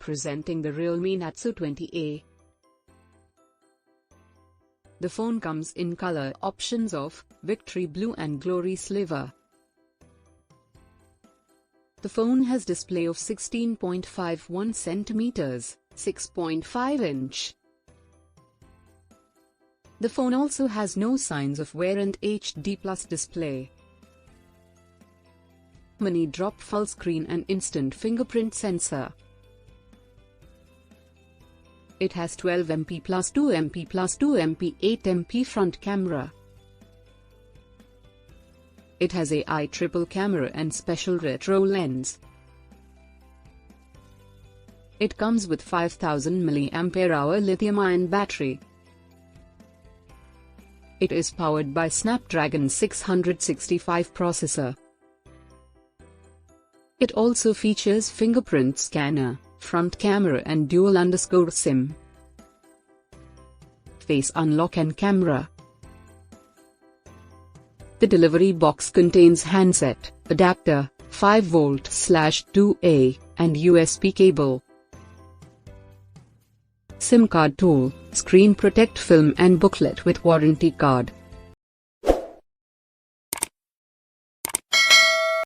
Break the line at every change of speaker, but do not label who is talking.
Presenting the Realme Narzo 20A. The phone comes in color options of Victory Blue and Glory Silver. The phone has display of 16.51 cm, 6.5 inch. The phone also has no signs of wear and HD Plus display. Mini drop full screen and instant fingerprint sensor. It has 12MP plus 2MP plus 2MP 8MP front camera. It has AI triple camera and special retro lens. It comes with 5000 mAh lithium-ion battery. It is powered by Snapdragon 665 processor. It also features fingerprint scanner, front camera and dual SIM, face unlock and camera. The delivery box contains handset, adapter, 5V/2A, and USB cable, SIM card tool, screen protect film and booklet with warranty card.